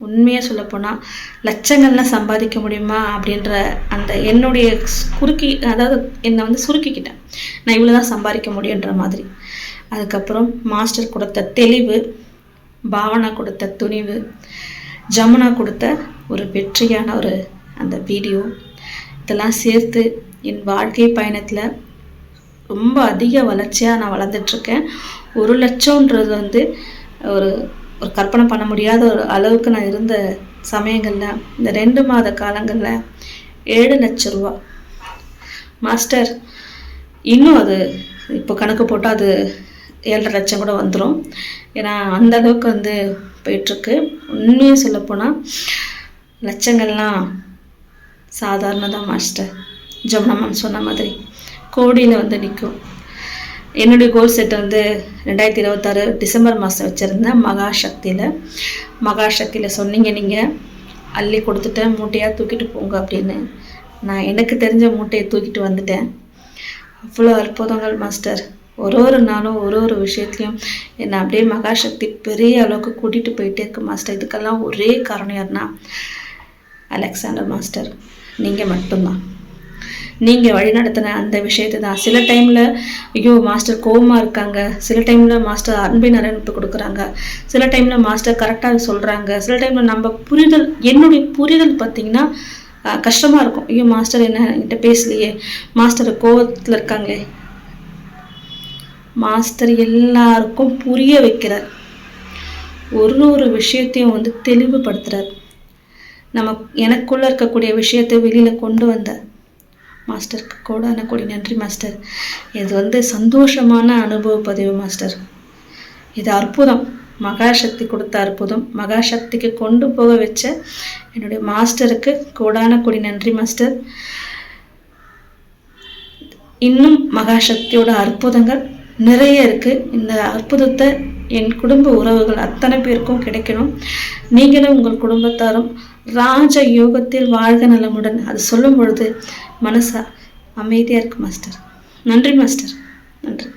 உண்மையாக சொல்லப்போனால் லட்சங்கள்லாம் சம்பாதிக்க முடியுமா அப்படின்ற அந்த என்னுடைய அதாவது என்னை வந்து சுருக்கிக்கிட்டேன். நான் இவ்வளோ தான் சம்பாதிக்க முடியுன்ற மாதிரி. அதுக்கப்புறம் மாஸ்டர் கொடுத்த தெளிவு, பாவனா கொடுத்த துணிவு, ஜமுனா கொடுத்த ஒரு வெற்றியான ஒரு அந்த வீடியோ, இதெல்லாம் சேர்த்து என் வாழ்க்கை பயணத்தில் ரொம்ப அதிக வளர்ச்சியாக நான் வளர்ந்துட்டுருக்கேன். 1 லட்சம்ன்றது வந்து ஒரு ஒரு கற்பனை பண்ண முடியாத ஒரு அளவுக்கு நான் இருந்த சமயங்களில் இந்த 2 மாத காலங்களில் 7 லட்ச ரூபா. மாஸ்டர் இன்னும் அது இப்போ கணக்கு போட்டால் அது 7.5 லட்சம் கூட வந்துடும். ஏன்னா அந்த அளவுக்கு வந்து போயிட்டுருக்கு. உண்மையாக சொல்லப்போனால் லட்சங்கள்லாம் சாதாரணதான் மாஸ்டர். ஜமுனா மேம் சொன்ன மாதிரி கோடியில் வந்து நிற்கும். என்னுடைய கோல் செட்டை வந்து 2026 டிசம்பர் மாதம் வச்சுருந்தேன் மகாசக்தியில் சொன்னீங்க, நீங்கள் அள்ளி கொடுத்துட்டேன், மூட்டையாக தூக்கிட்டு போங்க அப்படின்னு. நான் எனக்கு தெரிஞ்ச மூட்டையை தூக்கிட்டு வந்துட்டேன். அவ்வளோ அற்புதங்கள் மாஸ்டர். ஒரு நாளும் ஒரு விஷயத்துலையும் என்னை அப்படியே மகாசக்தி பெரிய அளவுக்கு கூட்டிகிட்டு போயிட்டே இருக்கு மாஸ்டர். இதுக்கெல்லாம் ஒரே காரணம் யாருன்னா அலெக்சாண்டர் மாஸ்டர், நீங்கள் மட்டும்தான். நீங்கள் வழிநடத்தின அந்த விஷயத்தை தான். சில டைமில் ஐயோ மாஸ்டர் கோபமாக இருக்காங்க, சில டைமில் மாஸ்டர் அன்பின் அரவணைப்பு கொடுக்குறாங்க, சில டைமில் மாஸ்டர் கரெக்டாக சொல்கிறாங்க, சில டைமில் நம்ம புரிதல், என்னுடைய புரிதல் பார்த்திங்கன்னா கஷ்டமாக இருக்கும். ஐயோ மாஸ்டர் என்கிட்ட பேசலையே, மாஸ்டர் கோபத்தில் இருக்காங்களே. மாஸ்டர் எல்லாருக்கும் புரிய வைக்கிறார். ஒரு விஷயத்தையும் வந்து தெளிவுபடுத்துகிறார். எனக்குள்ளே இருக்கக்கூடிய விஷயத்தை வெளியில் கொண்டு வந்தார். மாஸ்டருக்கு கோடான கோடி நன்றி மாஸ்டர். இது வந்து சந்தோஷமான அனுபவ பதிவு மாஸ்டர். இது அற்புதம், மகாசக்தி கொடுத்த அற்புதம். மகாசக்திக்கு கொண்டு போக வச்ச என்னுடைய மாஸ்டருக்கு கோடான கோடி நன்றி மாஸ்டர். இன்னும் மகாசக்தியோட அற்புதங்கள் நிறைய இருக்குது. இந்த அற்புதத்தை என் குடும்ப உறவுகள் அத்தனை பேருக்கும் கிடைக்கணும். நீங்களும் உங்கள் குடும்பத்தாரும் ராஜ யோகத்தில் வாழ்க நலமுடன். அது சொல்லும் பொழுது மனசா அமைதியாக இருக்கு மாஸ்டர். நன்றி மாஸ்டர், நன்றி.